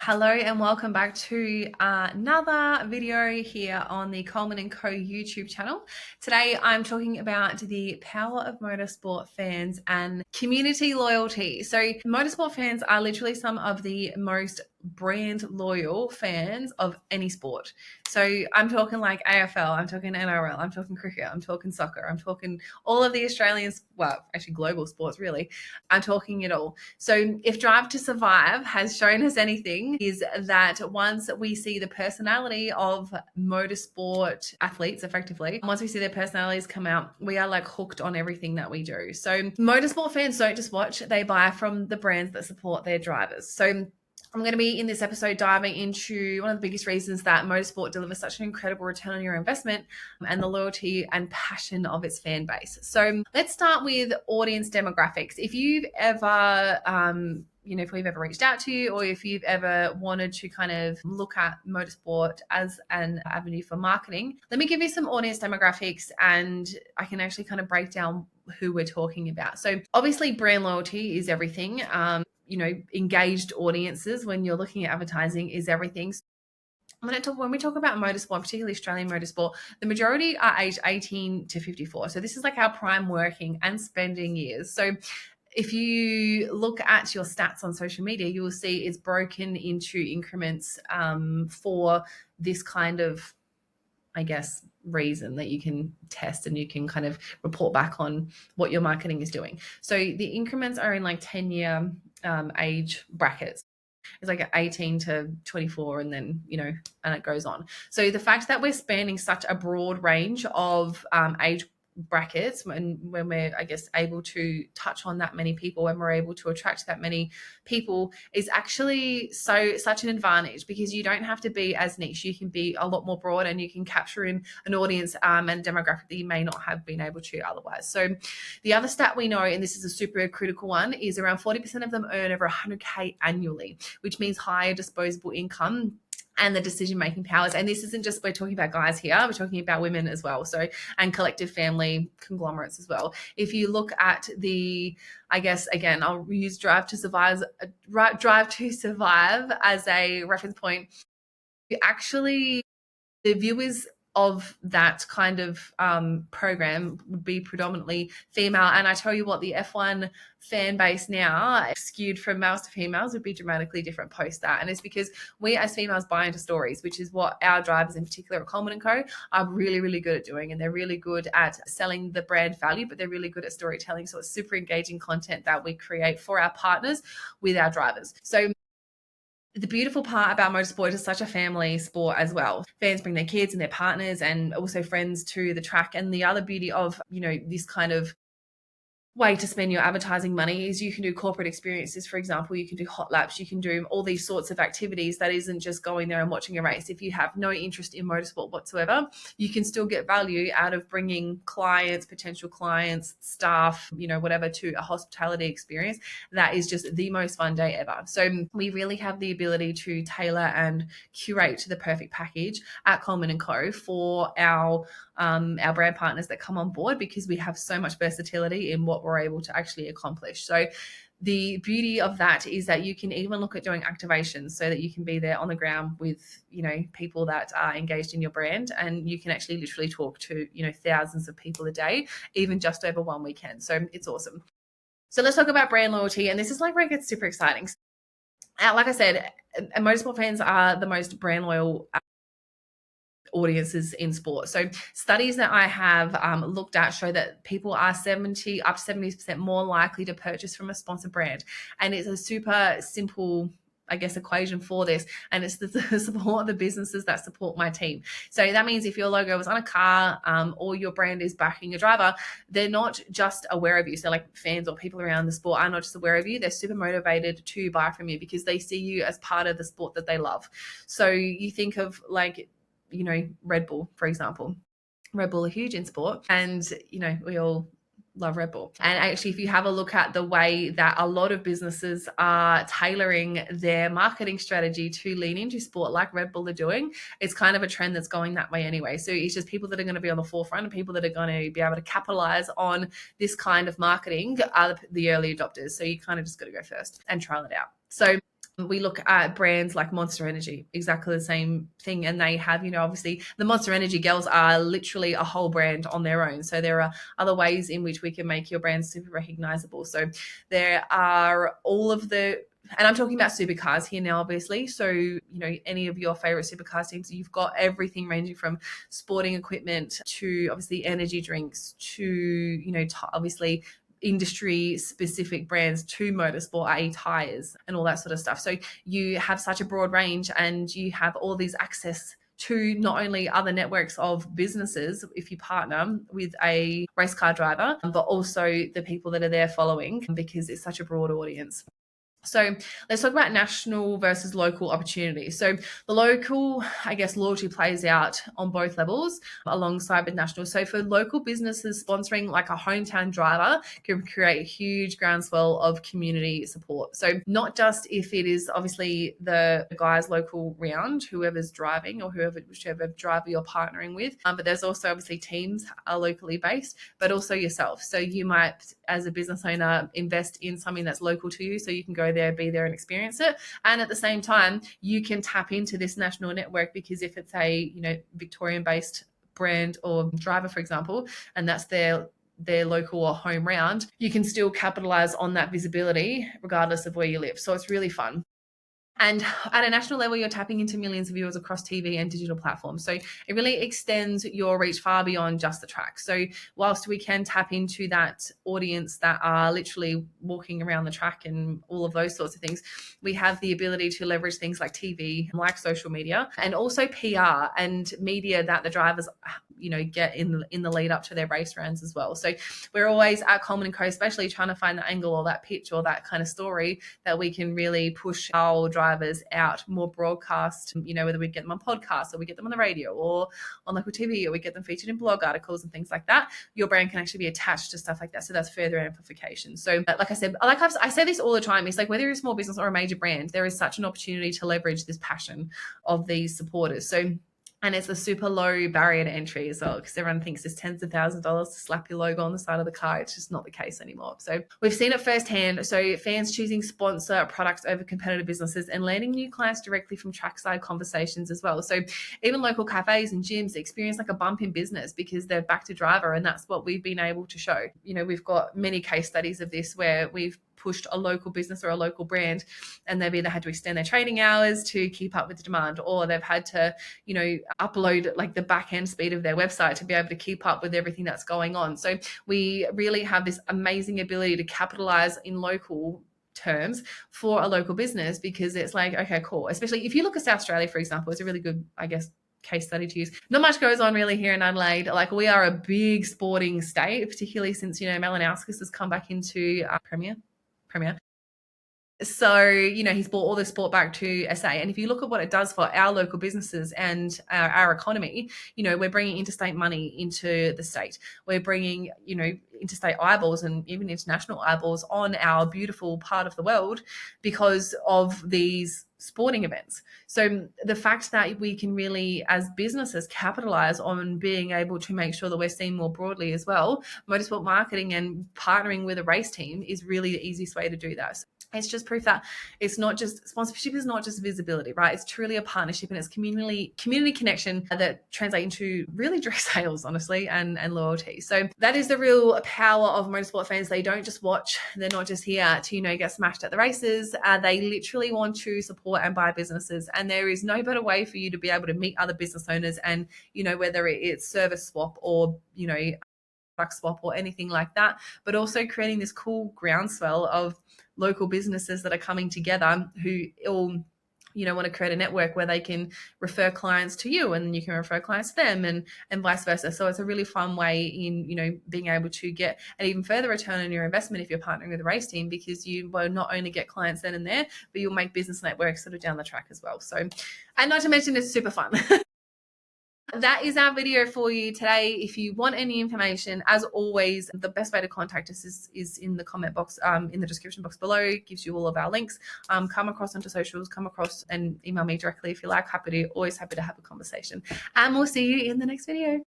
Hello and welcome back to another video here on the Coleman & Co YouTube channel. Today I'm talking about the power of motorsport fans and community loyalty. So motorsport fans are literally some of the most brand loyal fans of any sport. So I'm talking like AFL, I'm talking NRL, I'm talking cricket, I'm talking soccer, I'm talking all of the Australians, well, actually global sports really. I'm talking it all. So if Drive to Survive has shown us anything, is that once we see the personality of motorsport athletes effectively, once we see their personalities come out, we are like hooked on everything that we do. So motorsport fans don't just watch, they buy from the brands that support their drivers. So I'm going to be in this episode diving into one of the biggest reasons that motorsport delivers such an incredible return on your investment and the loyalty and passion of its fan base. So let's start with audience demographics. If you've ever, if we've ever reached out to you, or if you've ever wanted to kind of look at motorsport as an avenue for marketing, let me give you some audience demographics and I can actually kind of break down who we're talking about. So obviously brand loyalty is everything. Engaged audiences when you're looking at advertising is everything. When we talk about motorsport, particularly Australian motorsport, the majority are aged 18 to 54. So this is like our prime working and spending years. So if you look at your stats on social media, you will see it's broken into increments for this kind of, I guess, reason that you can test and you can kind of report back on what your marketing is doing. So the increments are in like 10-year age brackets. It's like 18 to 24 and then, and it goes on. So the fact that we're spanning such a broad range of age brackets when we're, I guess, able to touch on that many people, when we're able to attract that many people is actually such an advantage because you don't have to be as niche. You can be a lot more broad and you can capture in an audience and demographic that you may not have been able to otherwise. So the other stat we know, and this is a super critical one, is around 40% of them earn over 100K annually, which means higher disposable income and the decision-making powers. And this isn't just, we're talking about guys here, we're talking about women as well. So, and collective family conglomerates as well. If you look at I guess, again, I'll use Drive to Survive as a reference point. Actually, the viewers of that kind of program would be predominantly female. And I tell you what, the F1 fan base now, skewed from males to females, would be dramatically different post that. And it's because we as females buy into stories, which is what our drivers in particular at Coleman & Co are really, really good at doing. And they're really good at selling the brand value, but they're really good at storytelling. So it's super engaging content that we create for our partners with our drivers. So the beautiful part about motorsport is such a family sport as well. Fans bring their kids and their partners and also friends to the track. And the other beauty of, this kind of way to spend your advertising money is you can do corporate experiences. For example, you can do hot laps, you can do all these sorts of activities that isn't just going there and watching a race. If you have no interest in motorsport whatsoever, you can still get value out of bringing clients, potential clients, staff, whatever, to a hospitality experience. That is just the most fun day ever. So we really have the ability to tailor and curate the perfect package at Coleman & Co for our brand partners that come on board, because we have so much versatility in what we're able to actually accomplish. So the beauty of that is that you can even look at doing activations so that you can be there on the ground with, people that are engaged in your brand, and you can actually literally talk to, thousands of people a day, even just over one weekend. So it's awesome. So let's talk about brand loyalty. And this is like where it gets super exciting. Like I said, motorsport fans are the most brand loyal audiences in sport. So studies that I have looked at show that people are 70 up to 70% more likely to purchase from a sponsored brand. And it's a super simple, I guess, equation for this. And it's the support of the businesses that support my team. So that means if your logo is on a car or your brand is backing a driver, they're not just aware of you. So like fans or people around the sport are not just aware of you. They're super motivated to buy from you because they see you as part of the sport that they love. So you think of like, Red Bull, for example. Red Bull are huge in sport, and we all love Red Bull. And actually, if you have a look at the way that a lot of businesses are tailoring their marketing strategy to lean into sport like Red Bull are doing, it's kind of a trend that's going that way anyway. So it's just people that are going to be on the forefront and people that are going to be able to capitalize on this kind of marketing are the early adopters. So you kind of just got to go first and trial it out. So We look at brands like Monster Energy, exactly the same thing. And they have, obviously the Monster Energy girls are literally a whole brand on their own. So there are other ways in which we can make your brand super recognizable. So there are all of the, and I'm talking about supercars here now, obviously. So, any of your favorite supercar teams, you've got everything ranging from sporting equipment to obviously energy drinks to, obviously industry specific brands to motorsport, i.e. tires and all that sort of stuff. So you have such a broad range and you have all these access to not only other networks of businesses if you partner with a race car driver, but also the people that are there following, because it's such a broad audience. So let's talk about national versus local opportunities. So the local, I guess, loyalty plays out on both levels alongside with national. So for local businesses, sponsoring like a hometown driver can create a huge groundswell of community support. So not just if it is obviously the guys local round, whoever's driving or whichever driver you're partnering with, but there's also obviously teams are locally based, but also yourself. So you might, as a business owner, invest in something that's local to you so you can go there, be there and experience it. And at the same time, you can tap into this national network, because if it's a, Victorian based brand or driver, for example, and that's their local or home round, you can still capitalize on that visibility regardless of where you live. So it's really fun. And at a national level, you're tapping into millions of viewers across TV and digital platforms. So it really extends your reach far beyond just the track. So whilst we can tap into that audience that are literally walking around the track and all of those sorts of things, we have the ability to leverage things like TV, like social media, and also PR and media that the drivers get in the lead up to their race rounds as well. So we're always at Coleman & Co, especially trying to find the angle or that pitch or that kind of story that we can really push our drivers out more broadcast, whether we get them on podcasts or we get them on the radio or on local TV, or we get them featured in blog articles and things like that. Your brand can actually be attached to stuff like that. So that's further amplification. So like I said, I say this all the time, it's like whether you're a small business or a major brand, there is such an opportunity to leverage this passion of these supporters. So, and it's a super low barrier to entry as well, because everyone thinks it's tens of thousands of dollars to slap your logo on the side of the car. It's just not the case anymore. So we've seen it firsthand. So fans choosing sponsor products over competitive businesses and landing new clients directly from trackside conversations as well. So even local cafes and gyms experience like a bump in business because they're back to driver, and that's what we've been able to show. We've got many case studies of this where we've pushed a local business or a local brand, and they've either had to extend their trading hours to keep up with the demand, or they've had to, upload like the back end speed of their website to be able to keep up with everything that's going on. So we really have this amazing ability to capitalize in local terms for a local business, because it's like, okay, cool. Especially if you look at South Australia, for example, it's a really good, I guess, case study to use. Not much goes on really here in Adelaide. Like, we are a big sporting state, particularly since, Malinowskis has come back into Premier. So, he's brought all the sport back to SA. And if you look at what it does for our local businesses and our economy, we're bringing interstate money into the state. We're bringing, interstate eyeballs and even international eyeballs on our beautiful part of the world because of these sporting events. So the fact that we can really, as businesses, capitalize on being able to make sure that we're seen more broadly as well, motorsport marketing and partnering with a race team is really the easiest way to do that. So it's just proof that it's not just sponsorship, is not just visibility, right? It's truly a partnership, and it's community connection that translate into really direct sales, honestly, and loyalty. So that is the real power of motorsport fans. They don't just watch, they're not just here to, get smashed at the races. They literally want to support and buy businesses. And there is no better way for you to be able to meet other business owners and, whether it's service swap or, product swap or anything like that, but also creating this cool groundswell of local businesses that are coming together who all want to create a network where they can refer clients to you and you can refer clients to them and vice versa. So it's a really fun way in being able to get an even further return on your investment if you're partnering with a race team, because you will not only get clients then and there, but you'll make business networks sort of down the track as well. So, and not to mention, it's super fun. That is our video for you today. If you want any information, as always, the best way to contact us is in the comment box, in the description box below. It gives you all of our links. Come across onto socials, come across and email me directly if you like. Always happy to have a conversation. And we'll see you in the next video.